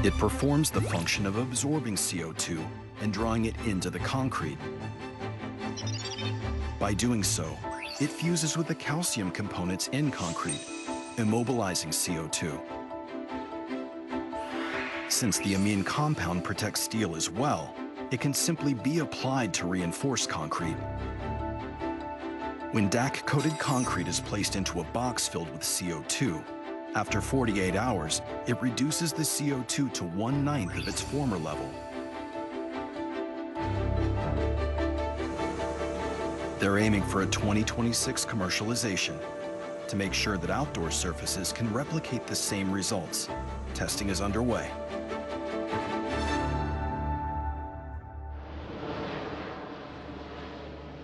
It performs the function of absorbing CO2 and drawing it into the concrete. By doing so, it fuses with the calcium components in concrete, immobilizing CO2. Since the amine compound protects steel as well, it can simply be applied to reinforce concrete. When DAC-coated concrete is placed into a box filled with CO2, after 48 hours, it reduces the CO2 to 1/9 of its former level. They're aiming for a 2026 commercialization. To make sure that outdoor surfaces can replicate the same results, testing is underway.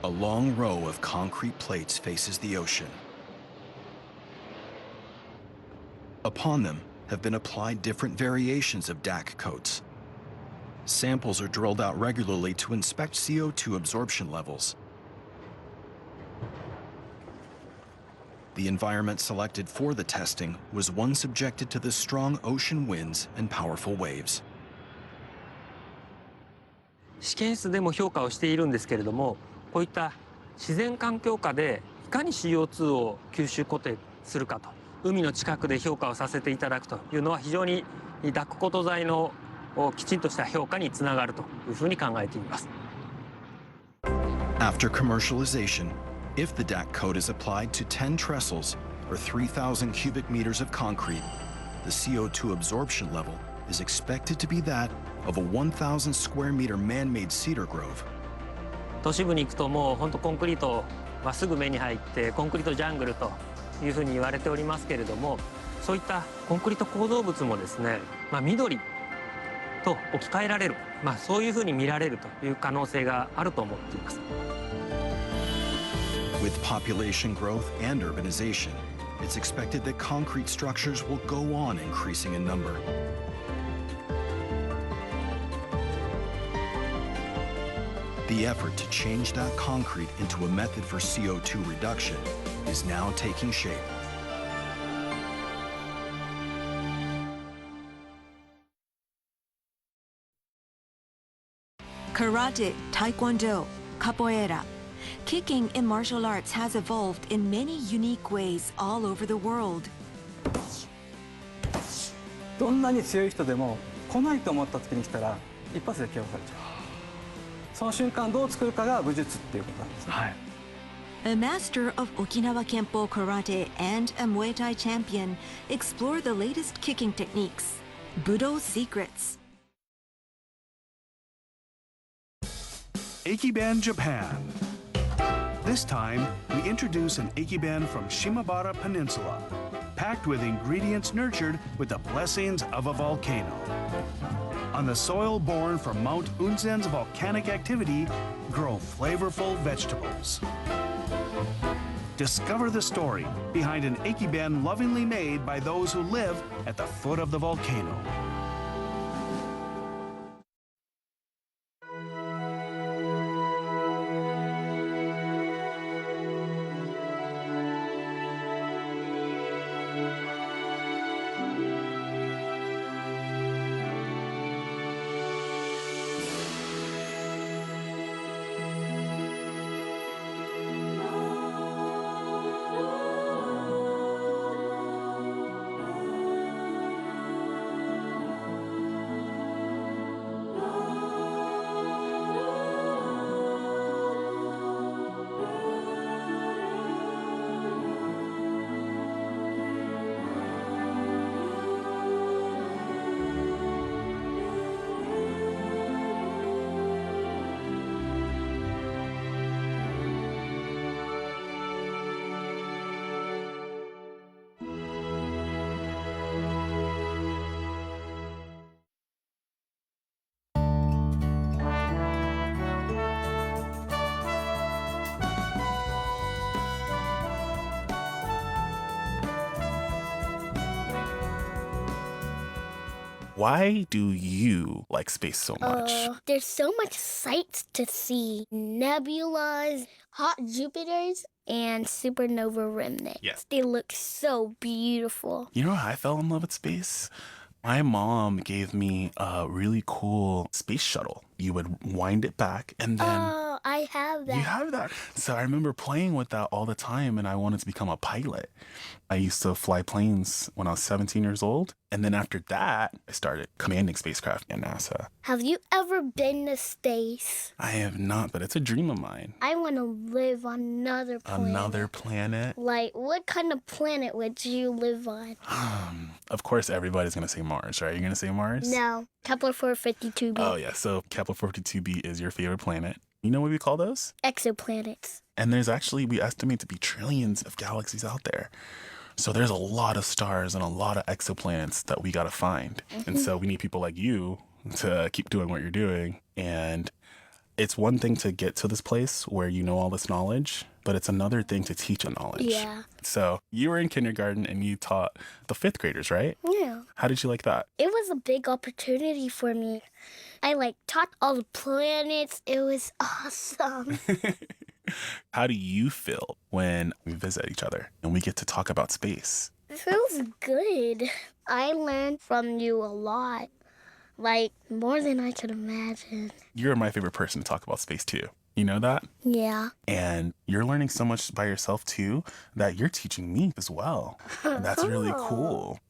A long row of concrete plates faces the ocean. Upon them have been applied different variations of DAC coats. Samples are drilled out regularly to inspect CO2 absorption levels. The environment selected for the testing was one subjected to the strong ocean winds and powerful waves. 試験室でも評価をしているんですけれども、こういった自然環境下でいかに CO2 を吸収固定するかと、海の近くで評価をさせていただくというのは非常にダックコート材のきちんとした評価につながるというふうに考えています。After commercialization, if the DAC coat is applied to 10 trestles or 3,000 cubic meters of concrete, the CO2 absorption level is expected to be that of a 1,000 square meter man-made cedar grove. 都市部に行くともう本当コンクリートはすぐ目に入ってコンクリートジャングルというふうに言われておりますけれども、そういったコンクリート構造物もですね、緑と置き換えられる、そういうふうに見られるという可能性があると思っています。With population growth and urbanization, it's expected that concrete structures will go on increasing in number. The effort to change that concrete into a method for CO2 reduction is now taking shape. Karate, Taekwondo, Capoeira. Kicking in martial arts has evolved in many unique ways all over the world. どんなに強い人でも来ないと思った時に来たら一発で KO されちゃう。その瞬間どう作るかが武術っていうことなんですね。はい。A master of Okinawa Kenpo Karate and a Muay Thai champion explore the latest kicking techniques. Budo's secrets. Eikiban Japan. This time, we introduce an Eikiban from Shimabara Peninsula, packed with ingredients nurtured with the blessings of a volcano. On the soil born from Mount Unzen's volcanic activity, grow flavorful vegetables. Discover the story behind an Eikiban lovingly made by those who live at the foot of the volcano. Why do you like space so much? There's so much sights to see. Nebulas, hot Jupiters, and supernova remnants. Yeah. They look so beautiful. You know how I fell in love with space? My mom gave me a really cool space shuttle. You would wind it back and then... Oh, I have that. You have that. So I remember playing with that all the time, and I wanted to become a pilot. I used to fly planes when I was 17 years old. And then after that, I started commanding spacecraft at NASA. Have you ever been to space? I have not, but it's a dream of mine. I want to live on another planet. Another planet? Like, what kind of planet would you live on? Of course, everybody's going to say Mars, right? You're going to say Mars? No, Kepler 452b. Oh, yeah. So Kepler 452b is your favorite planet. You know what we call those? Exoplanets. And there's actually, we estimate to be trillions of galaxies out there. So there's a lot of stars and a lot of exoplanets that we got to find. And so we need people like you to keep doing what you're doing. And it's one thing to get to this place where you know all this knowledge, but it's another thing to teach the knowledge. Yeah. So you were in kindergarten and you taught the 5th graders, right? Yeah. How did you like that? It was a big opportunity for me. I taught all the planets. It was awesome. How do you feel when we visit each other and we get to talk about space? It feels good. I learned from you a lot. More than I could imagine. You're my favorite person to talk about space too. You know that? Yeah. And you're learning so much by yourself too that you're teaching me as well. And that's really cool.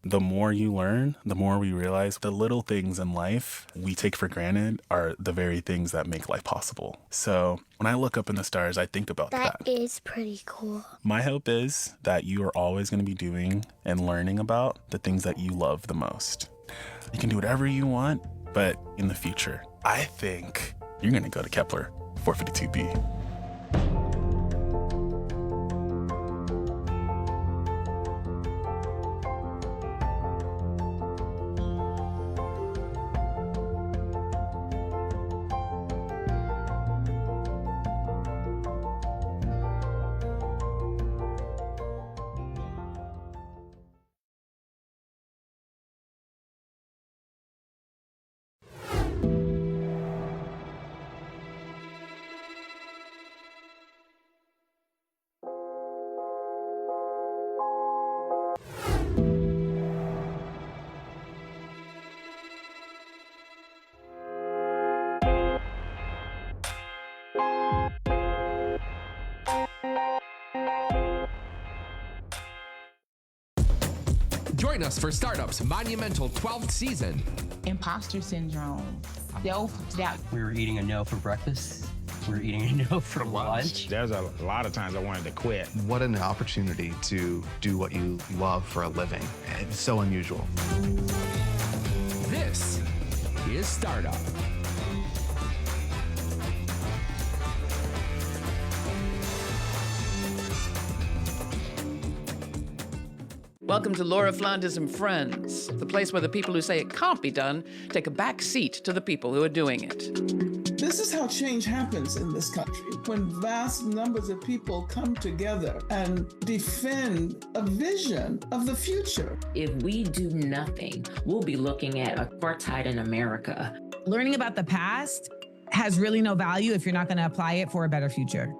The more you learn, the more we realize the little things in life we take for granted are the very things that make life possible. So when I look up in the stars, I think about that. That is pretty cool. My hope is that you are always going to be doing and learning about the things that you love the most. You can do whatever you want, but in the future, I think you're going to go to Kepler 452b. Join us for Startup's monumental 12th season. Imposter syndrome, self-doubt. We were eating a no for breakfast. We were eating a no for lunch. There's a lot of times I wanted to quit. What an opportunity to do what you love for a living. It's so unusual. This is Startup. Welcome to Laura Flanders and Friends, the place where the people who say it can't be done take a back seat to the people who are doing it. This is how change happens in this country, when vast numbers of people come together and defend a vision of the future. If we do nothing, we'll be looking at apartheid in America. Learning about the past has really no value if you're not going to apply it for a better future.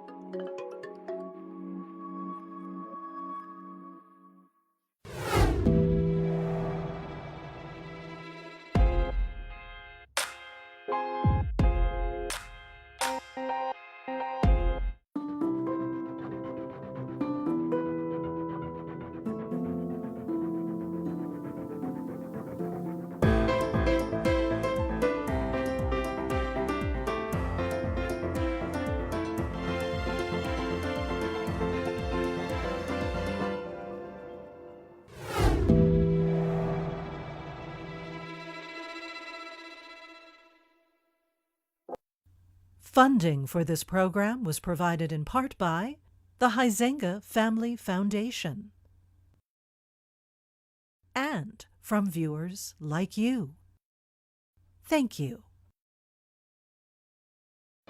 Funding for this program was provided in part by the Huizenga Family Foundation and from viewers like you. Thank you.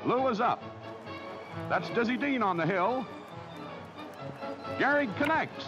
Lou is up. That's Dizzy Dean on the hill. Gehrig connects.